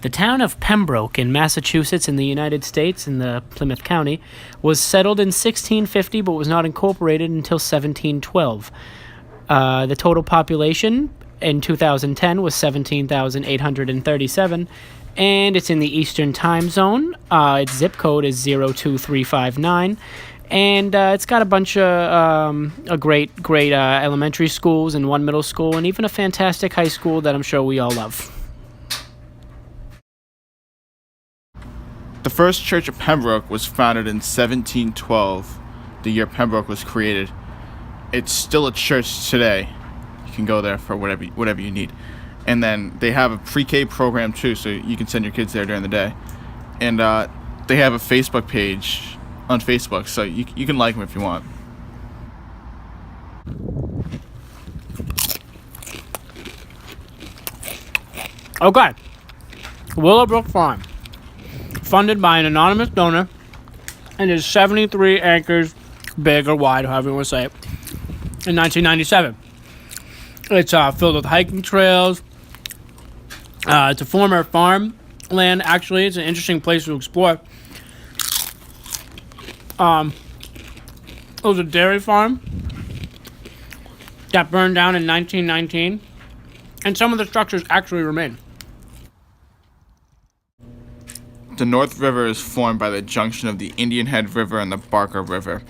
The town of Pembroke in Massachusetts in the United States in the Plymouth County was settled in 1650 but was not incorporated until 1712. The total population in 2010 was 17,837, and it's in the Eastern Time Zone. Its zip code is 02359, and it's got a bunch of great elementary schools and one middle school and even a fantastic high school that I'm sure we all love. The first church of Pembroke was founded in 1712, the year Pembroke was created. It's still a church today. You can go there for whatever you need. And then they have a pre-K program too, so you can send your kids there during the day. And they have a Facebook page on Facebook, so you can like them if you want. Okay. Willowbrook Farm, funded by an anonymous donor, and is 73 acres big or wide, however you want to say it, in 1997. It's filled with hiking trails. It's a former farmland, actually. It's an interesting place to explore. It was a dairy farm that burned down in 1919, and some of the structures actually remain. The North River is formed by the junction of the Indian Head River and the Barker River.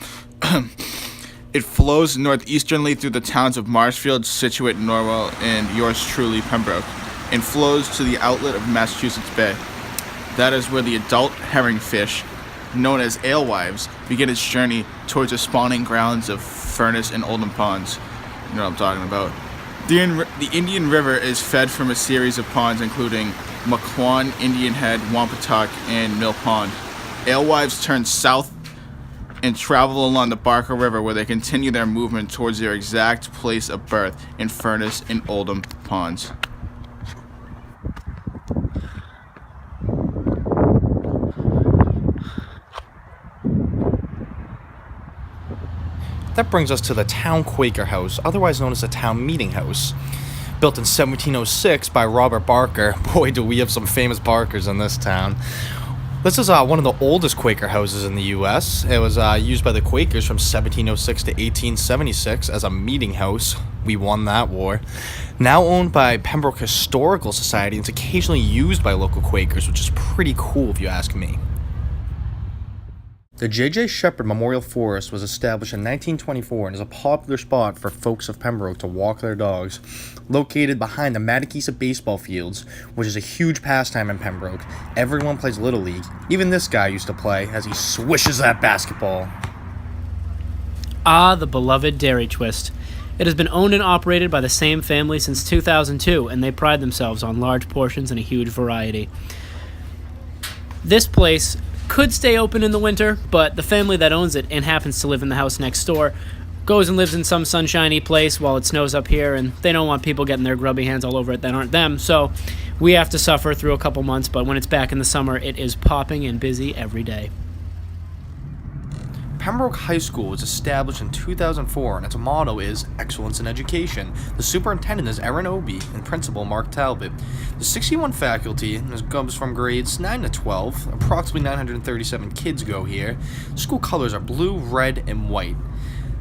It flows northeasternly through the towns of Marshfield, Scituate, Norwell, and yours truly, Pembroke, and flows to the outlet of Massachusetts Bay. That is where the adult herring fish, known as alewives, begin its journey towards the spawning grounds of Furnace and Oldham Ponds. You know what I'm talking about. The Indian River is fed from a series of ponds including Maquon, Indian Head, Wampatuck, and Mill Pond. Alewives turn south and travel along the Barker River, where they continue their movement towards their exact place of birth in Furnace and Oldham Ponds. That brings us to the Town Quaker House, otherwise known as the Town Meeting House. Built in 1706 by Robert Barker. Boy, do we have some famous Barkers in this town. This is one of the oldest Quaker houses in the U.S. It was used by the Quakers from 1706 to 1876 as a meeting house. We won that war. Now owned by Pembroke Historical Society, it's occasionally used by local Quakers, which is pretty cool if you ask me. The J.J. Shepherd Memorial Forest was established in 1924 and is a popular spot for folks of Pembroke to walk their dogs. Located behind the Mattakesa baseball fields, which is a huge pastime in Pembroke, everyone plays Little League. Even this guy used to play as he swishes that basketball. The beloved Dairy Twist. It has been owned and operated by the same family since 2002, and they pride themselves on large portions and a huge variety. This place could stay open in the winter, but the family that owns it and happens to live in the house next door goes and lives in some sunshiny place while it snows up here, and they don't want people getting their grubby hands all over it that aren't them, so we have to suffer through a couple months, but when it's back in the summer, it is popping and busy every day. Pembroke High School was established in 2004, and its motto is Excellence in Education. The superintendent is Erin Obie, and principal Mark Talbot. The 61 faculty comes from grades 9 to 12. Approximately 937 kids go here. School colors are blue, red, and white.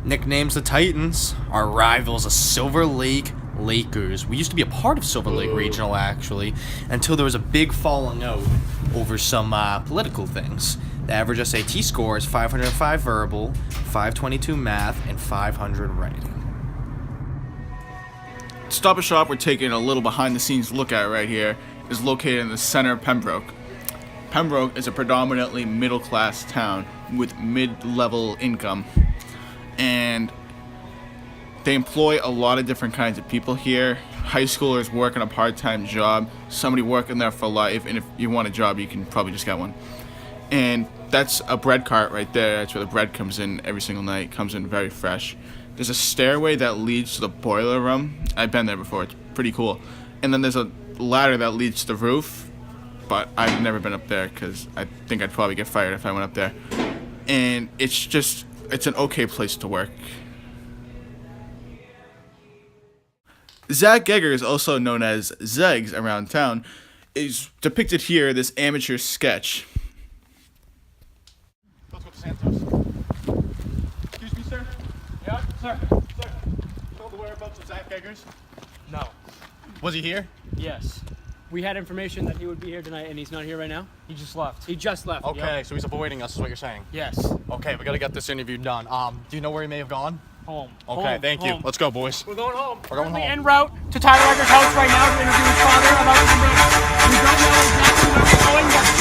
Nicknames the Titans. Our rivals, the Silver Lake Lakers. We used to be a part of Silver Lake Regional, actually, until there was a big falling out over some political things. The average SAT score is 505 verbal, 522 math, and 500 writing. Stop and Shop we're taking a little behind-the-scenes look at right here is located in the center of Pembroke. Pembroke is a predominantly middle-class town with mid-level income, and they employ a lot of different kinds of people here. High schoolers working a part-time job, somebody working there for life, and if you want a job, you can probably just get one. And that's a bread cart right there. That's where the bread comes in every single night. Comes in very fresh. There's a stairway that leads to the boiler room. I've been there before. It's pretty cool. And then there's a ladder that leads to the roof, but I've never been up there because I think I'd probably get fired if I went up there. And it's an okay place to work. Zach Geggers, also known as Zegs around town, is depicted here, this amateur sketch. Let's go to Santos. Excuse me, sir? Yeah, sir. Sir. Told the whereabouts of Zach Eggers? No. Was he here? Yes. We had information that he would be here tonight, and he's not here right now. He just left. He just left. Okay, Yep. so he's avoiding us, is what you're saying. Yes. Okay, we gotta get this interview done. Do you know where he may have gone? Home. Okay, Home. thank you. Home. Let's go, boys. We're going home. We're going Currently home. en route to Tyler Eggers' house right now to interview his father about the break. We don't know exactly where we're going, but we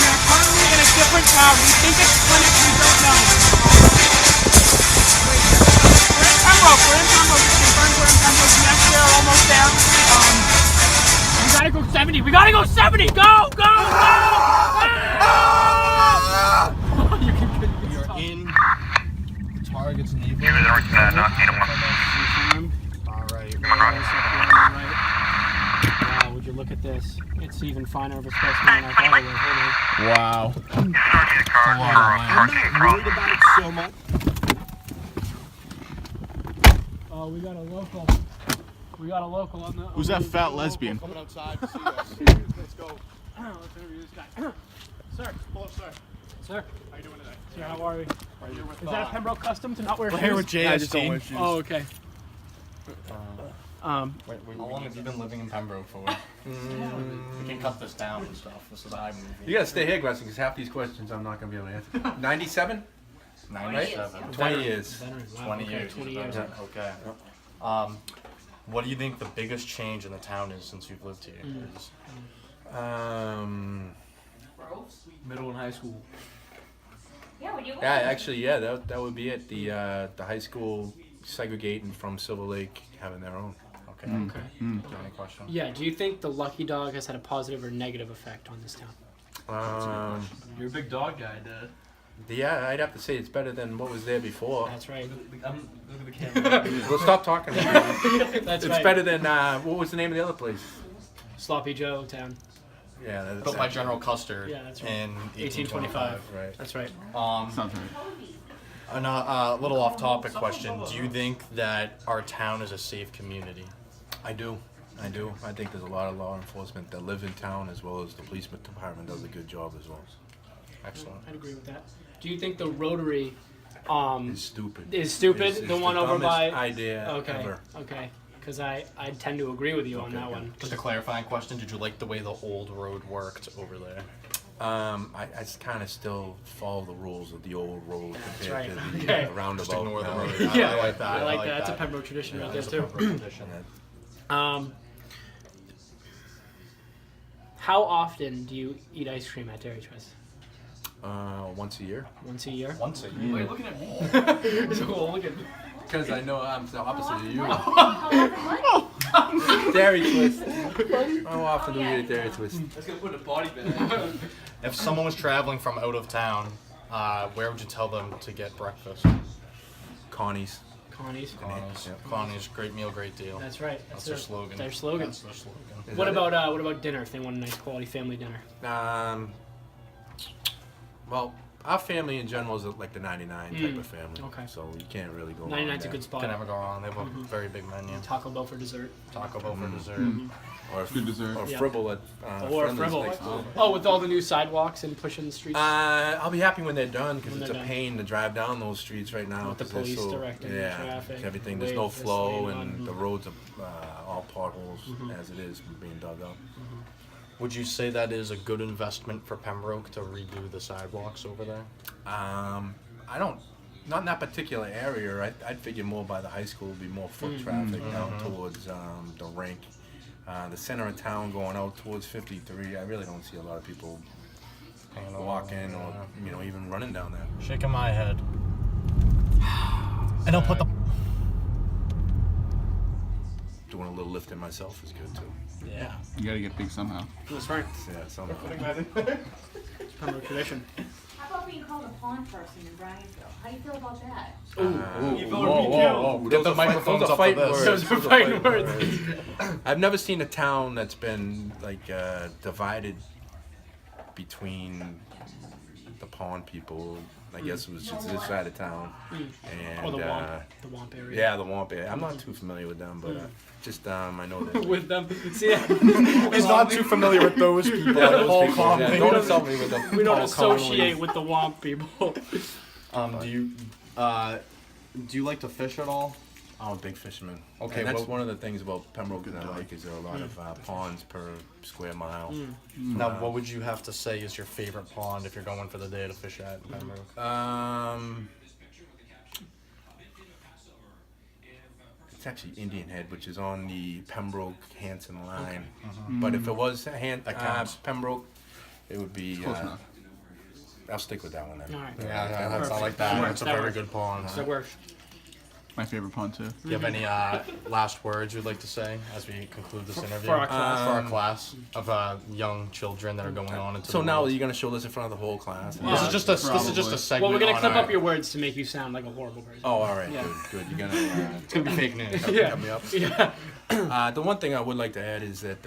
are currently in a different town. We think it's Plymouth. We don't know. We're in Pembroke. We're in Pembroke. It's confirmed we're in Pembroke. Yes, we're almost there. We gotta go 70. We gotta go 70. Go! Go! Go! You can You're in Target's neighborhood. All right. Wow, would you look at this? It's even finer of a specimen than I thought it was. Wow. I'm not worried about it so much. Oh, we got a local. We got a local on the. Who's that fat lesbian? Coming outside to see us. Let's go. Let's interview this guy. Sir. Hello, sir. Sir. How you doing today? Sir, how are we? Is Is that a Pembroke custom to not wear shoes? We're here with JST. Oh, okay. How long have you been living in Pembroke for? We can cut this down and stuff. This is iMovie. You gotta stay here, Gressing, because half these questions I'm not gonna be able to answer. 97? 97. 20 years. Veteran. Wow, 20 okay, years. 20 years. Okay. What do you think the biggest change in the town is since you've lived here? Middle and high school. Yeah, would you Yeah, actually, yeah, that would be it. The high school segregating from Silver Lake, having their own. Okay. Okay. Do you have any questions? Yeah, do you think the Lucky Dog has had a positive or negative effect on this town? You're a big dog guy, Dad. Yeah, I'd have to say it's better than what was there before. That's right. Look at the camera. We'll stop talking. That's It's right. better than what was the name of the other place? Sloppy Joe town. Yeah, that's Built by General Custer Yeah, that's right. in 1825. right. That's right. Sounds right. A little off-topic question. Do you think that our town is a safe community? I do. I think there's a lot of law enforcement that live in town, as well as the police department does a good job as well. Excellent. I'd agree with that. Do you think the Rotary It's stupid. is stupid? It's the one over dumbest by. idea Okay. ever. Okay. Because I tend to agree with you on that one. Just a clarifying question. Did you like the way the old road worked over there? I kind of still follow the rules of the old road compared right. to the Okay. roundabout. Just ignore the now. road. Yeah, I like that. I like that. That's a Pembroke tradition right there That's a too. Pembroke tradition. How often do you eat ice cream at Dairy Twist? Once a year. Once a year? Once a year. looking at me. Cool, look at Because I know I'm the opposite of you. What? Dairy Twist. How often do we eat a Dairy Twist? That's gonna put a body bag. If someone was traveling from out of town, where would you tell them to get breakfast? Connie's. Connie's. Connie's. Yep. Connie's. Great meal, great deal. That's right. That's their slogan. Their slogan. That's their slogan. Is What that about dinner if they want a nice quality family dinner? it? Well, our family in general is like the 99 type of family. Okay. So you can't really go. 99's a there. good spot. Can never go wrong. They have a very big menu. Taco Bell for dessert. Taco Bell for dessert. Or Good dessert. Or Yeah. Fribble at Or Friendly's Fribble. next door. Oh, with all the new sidewalks and pushing the streets. I'll be happy when they're done because When it's a they're done. pain to drive down those streets right now. With the 'cause they're police so, directing the yeah, traffic, everything. There's wave no this flow lane and on. the roads are all potholes as it is being dug up. Would you say that is a good investment for Pembroke to redo the sidewalks over there? I don't, not in that particular area. I'd figure more by the high school would be more foot traffic down towards the rink. The center of town going out towards 53. I really don't see a lot of people walking or even running down there. Shaking my head. And I'll put the. Doing a little lifting myself is good too. Yeah. You gotta get big somehow. That's right. Yeah, somehow. It's Pembroke tradition. How about being called a pond person in Brownsville? How do you feel about that? Whoa. Get the microphones those are up for fighting this. words. Those are fighting words. I've never seen a town that's been like divided between the pond people. I guess it was just this side of town. And Or the Wamp area. yeah, the Wamp area. I'm not too familiar with them, but just I know that. With them. See, He's not too familiar with those people. Yeah, like those Paul people, Conley. yeah, don't insult me with them. we don't Paul associate Conley. with the Wamp people. Do you like to fish at all? I'm a big fisherman. Okay, and that's well- one of the things about Pembroke that I like is there are a lot of ponds per square mile. Now, what would you have to say is your favorite pond if you're going for the day to fish at Pembroke? It's actually Indian Head, which is on the Pembroke-Hanson line. But if it was Pembroke, it would be. Close enough. I'll stick with that one then. All right. Yeah, that's not like That that. works, It's a that very works. good pond. That works. My favorite pond too. Do you have any last words you'd like to say as we conclude this interview? for our class. For our class of young children that are going on into So the now world. you're gonna show this in front of the whole class? This is just a segment. Well, we're gonna on clip our- up your words to make you sound like a horrible person. Oh, all right, Yeah. good. You're gonna. It's gonna be fake news. Yeah. Cut me up. Yeah. The one thing I would like to add is that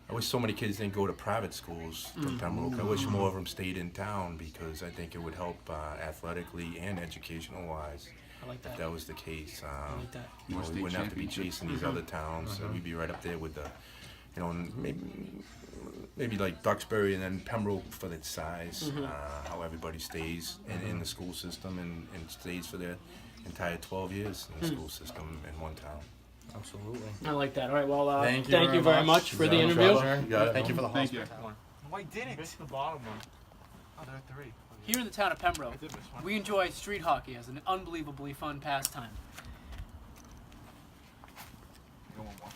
I wish so many kids didn't go to private schools from Pembroke. I wish more of them stayed in town because I think it would help athletically and educational wise. I like that. If that was the case, like that. you know, More we wouldn't have to be state chasing these other towns. We'd be right up there with the, you know, and maybe like Duxbury and then Pembroke for its size. How everybody stays in the school system and stays for their entire 12 years in the school system in one town. Absolutely. I like that. All right. Well, Thank you very much for the interview. Thank you for the Thank you. hospitality. Why didn't? Missed the bottom one. Oh, there are 3. Here in the town of Pembroke, I did miss one. we enjoy street hockey as an unbelievably fun pastime. Go one more.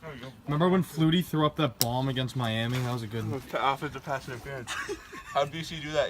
There we go. Remember when Flutie threw up that bomb against Miami? That was a good. Offensive pass interference. How'd BC do that?